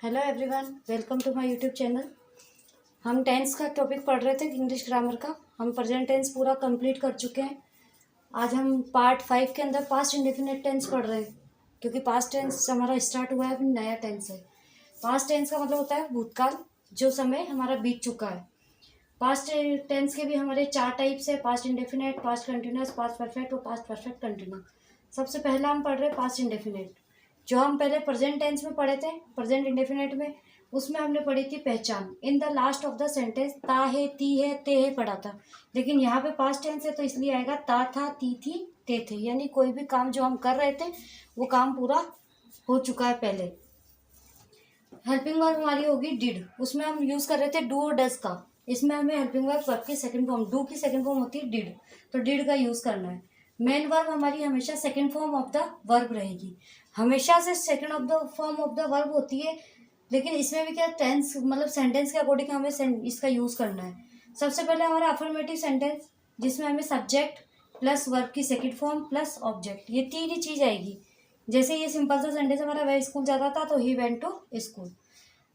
Hello everyone, welcome to my YouTube channel. हम tense का topic पढ़ रहे थे, इंग्लिश ग्रामर का। हम प्रेजेंट टेंस पूरा कंप्लीट कर चुके हैं। आज हम पार्ट 5 के अंदर पास्ट इंडेफिनिट टेंस पढ़ रहे हैं, क्योंकि पास्ट टेंस हमारा स्टार्ट हुआ है, अभी नया टेंस है। पास्ट टेंस का मतलब होता है भूतकाल, जो समय हमारा बीत चुका है। पास्ट टेंस के भी हमारे 4 टाइप्स है: past indefinite, past continuous, past perfect और पास्ट परफेक्ट कंटिन्यू। सबसे पहला हम पढ़ रहे हैं पास्ट इंडेफिनिट। जो हम पहले प्रेजेंट टेंस में पढ़े थे, प्रेजेंट इंडेफिनिट में, उसमें हमने पढ़ी थी पहचान। In the last of the sentence ता है, ती है, ते है पढ़ा था। लेकिन यहाँ पे पास्ट टेंस है तो इसलिए आएगा ता था, ती थी, ते थे। यानी कोई भी काम जो हम कर रहे थे वो काम पूरा हो चुका है पहले। हेल्पिंग वर्ब हमारी होगी डिड। उसमें हम यूज कर रहे थे डू और डज का। इसमें हमें हेल्पिंग वर्ब की सेकंड फॉर्म, डू की सेकंड फॉर्म होती है डिड, तो डिड का यूज करना है। मेन वर्ब हमारी हमेशा second form of the verb रहेगी, हमेशा से second of the form of the verb होती है। लेकिन इसमें भी क्या, टेंस मतलब सेंटेंस के अकॉर्डिंग हमें इसका यूज करना है। सबसे पहले हमारा अफर्मेटिव सेंटेंस, जिसमें हमें सब्जेक्ट प्लस वर्ब की सेकंड फॉर्म प्लस ऑब्जेक्ट, ये तीन ही चीज आएगी। जैसे ये सिंपल सा सेंटेंस हमारा, वह स्कूल जाता था तो ही वेंट टू स्कूल।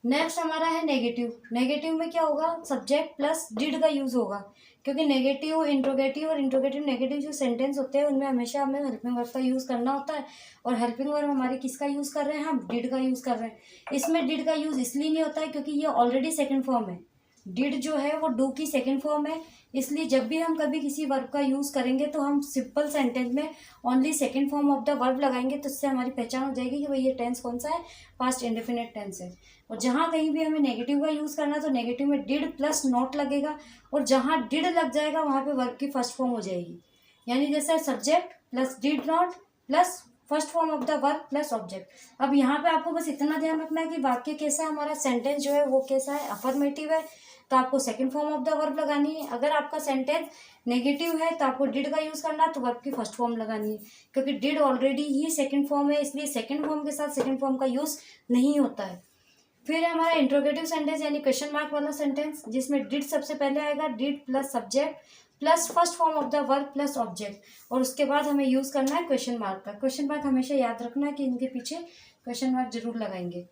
नेक्स्ट हमारा है नेगेटिव। नेगेटिव में क्या होगा, सब्जेक्ट प्लस डिड का यूज होगा, क्योंकि नेगेटिव, इंट्रोगेटिव और इंट्रोगेटिव नेगेटिव जो सेंटेंस होते हैं उनमें हमेशा हमें हेल्पिंग वर्ब का यूज करना होता है। और हेल्पिंग वर्ब हमारी किसका यूज कर रहे हैं, हम डिड का यूज कर रहे हैं। इसमें डिड का यूज इसलिए नहीं होता है क्योंकि ये ऑलरेडी सेकेंड फॉर्म है। डिड जो है वो डू की सेकेंड फॉर्म है, इसलिए जब भी हम कभी किसी वर्ब का यूज करेंगे तो हम सिंपल सेंटेंस में only second form of the verb लगाएंगे, तो इससे हमारी पहचान हो जाएगी कि भाई ये टेंस कौन सा है, पास्ट इंडेफिनिट टेंस है। और जहाँ कहीं भी हमें नेगेटिव का यूज करना है तो नेगेटिव में डिड प्लस नॉट लगेगा, और जहाँ डिड लग जाएगा वहाँ पे वर्ब की फर्स्ट फॉर्म हो जाएगी। यानी जैसे subject plus did not plus first form of the verb plus object. अब यहाँ पे आपको बस इतना ध्यान रखना है कि वाक्य कैसा है, हमारा सेंटेंस जो है वो कैसा है, अफर्मेटिव है तो आपको second form of the verb लगानी है। अगर आपका सेंटेंस नेगेटिव है तो आपको डिड का यूज करना है, तो वर्ब की फर्स्ट फॉर्म लगानी है, क्योंकि did already he second form है, इसलिए सेकंड फॉर्म के साथ सेकंड फॉर्म का यूज नहीं होता है। फिर हमारा इंट्रोगेटिव सेंटेंस यानी क्वेश्चन मार्क वाला सेंटेंस, जिसमें डिड सबसे पहले आएगा, did plus subject plus first form of the verb plus object, और उसके बाद हमें यूज करना है क्वेश्चन मार्क का। क्वेश्चन मार्क हमेशा याद रखना है कि इनके पीछे क्वेश्चन मार्क जरूर लगाएंगे।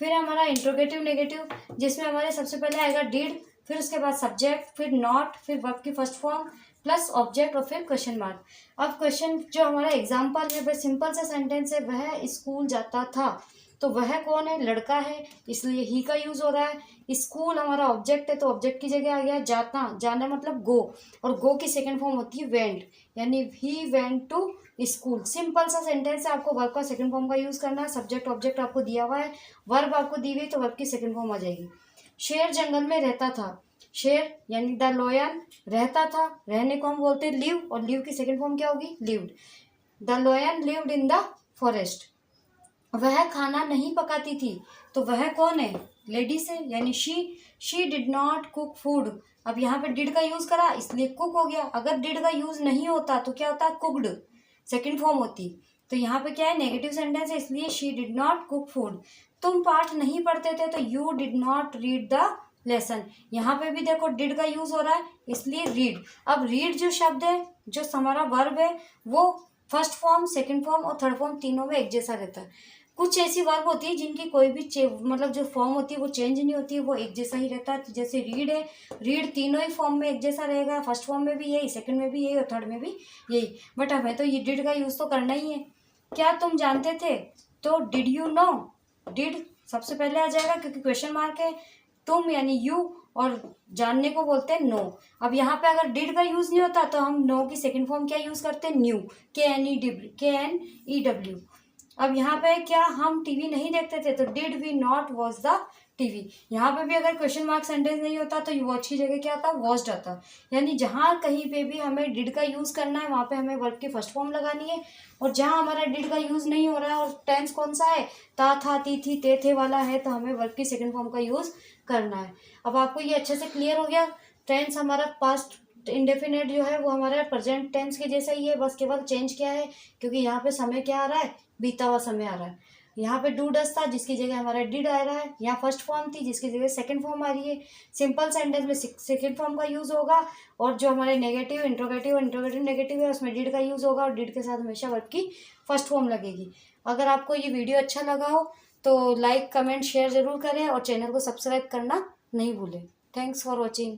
फिर हमारा इंट्रोगेटिव नेगेटिव, जिसमें हमारे सबसे पहले आएगा डिड, फिर उसके बाद सब्जेक्ट, फिर नॉट, फिर वर्ब की फर्स्ट फॉर्म प्लस ऑब्जेक्ट और फिर क्वेश्चन मार्क। अब क्वेश्चन जो हमारा एग्जाम्पल है, वह सिंपल सा सेंटेंस है, वह स्कूल जाता था, तो वह कौन है, लड़का है, इसलिए ही का यूज हो रहा है। स्कूल हमारा ऑब्जेक्ट है तो ऑब्जेक्ट की जगह आ गया जाता, जाना मतलब गो, और गो की सेकंड फॉर्म होती है वेंट, यानी ही वेंट टू स्कूल। सिंपल सा सेंटेंस है, आपको वर्ब का सेकंड फॉर्म का यूज करना है। सब्जेक्ट ऑब्जेक्ट आपको दिया हुआ है, वर्ब आपको दी हुई तो वर्ब की सेकंड फॉर्म आ जाएगी। शेर जंगल में रहता था, शेर यानी द लॉयन, रहता था, रहने को हम बोलते हैं लिव, और लिव की सेकंड फॉर्म क्या होगी, lived. The lion lived in the forest. वह खाना नहीं पकाती थी, तो वह कौन है, लेडीज है, यानी she did not cook food. अब यहाँ पे डिड का यूज करा इसलिए कुक हो गया। अगर डिड का यूज नहीं होता तो क्या होता, कुकड, सेकंड फॉर्म होती। तो यहाँ पे क्या है, नेगेटिव सेंटेंस है, इसलिए she did not cook food. तुम पाठ नहीं पढ़ते थे तो you did not read the lesson. यहाँ पे भी देखो डिड का यूज हो रहा है, इसलिए रीड। अब रीड जो शब्द है, जो हमारा वर्ब है, वो फर्स्ट फॉर्म, सेकंड फॉर्म और थर्ड फॉर्म तीनों में एक जैसा रहता है। कुछ ऐसी वर्ब होती है जिनकी कोई भी मतलब जो फॉर्म होती है वो चेंज नहीं होती है, वो एक जैसा ही रहता है। तो जैसे रीड है, रीड तीनों ही फॉर्म में एक जैसा रहेगा, फर्स्ट फॉर्म में भी यही, सेकंड में भी यही और थर्ड में भी यही। बट हमें तो ये डिड का यूज तो करना ही है। क्या तुम जानते थे, तो डिड यू नो, डिड सबसे पहले आ जाएगा क्योंकि क्वेश्चन मार्क है। तुम यानी यू, और जानने को बोलते हैं नो। अब यहाँ पे अगर डिड का यूज नहीं होता तो हम नो की सेकंड फॉर्म क्या यूज करते हैं, न्यू, KNEW। अब यहाँ पे क्या, हम टीवी नहीं देखते थे, तो did we not watch the TV. यहाँ पे भी अगर क्वेश्चन मार्क सेंटेंस नहीं होता तो वॉच की जगह क्या आता, वॉच्ड आता। यानी जहाँ कहीं पे भी हमें डिड का यूज करना है वहाँ पे हमें वर्ब की फर्स्ट फॉर्म लगानी है, और जहाँ हमारा डिड का यूज नहीं हो रहा है और टेंस कौन सा है, ता था, ती थी, ते थे वाला है, तो हमें वर्ब की सेकंड फॉर्म का यूज करना है। अब आपको ये अच्छे से क्लियर हो गया। टेंस हमारा पास्ट इंडेफिनेट जो है वो हमारा प्रेजेंट टेंस के जैसा ही है, बस केवल चेंज क्या है, क्योंकि यहाँ पे समय क्या आ रहा है, बीता हुआ समय आ रहा है। यहाँ पे डू डस था जिसकी जगह हमारा डिड आ रहा है, यहाँ फर्स्ट फॉर्म थी जिसकी जगह सेकंड फॉर्म आ रही है। सिंपल सेंटेंस में सेकंड फॉर्म का यूज होगा, और जो हमारे नेगेटिव, इंट्रोगेटिव नेगेटिव है उसमें डिड का यूज होगा, और डिड के साथ हमेशा वर्ब की फर्स्ट फॉर्म लगेगी। अगर आपको ये वीडियो अच्छा लगा हो तो लाइक कमेंट शेयर ज़रूर करें और चैनल को सब्सक्राइब करना नहीं भूलें। Thanks for watching.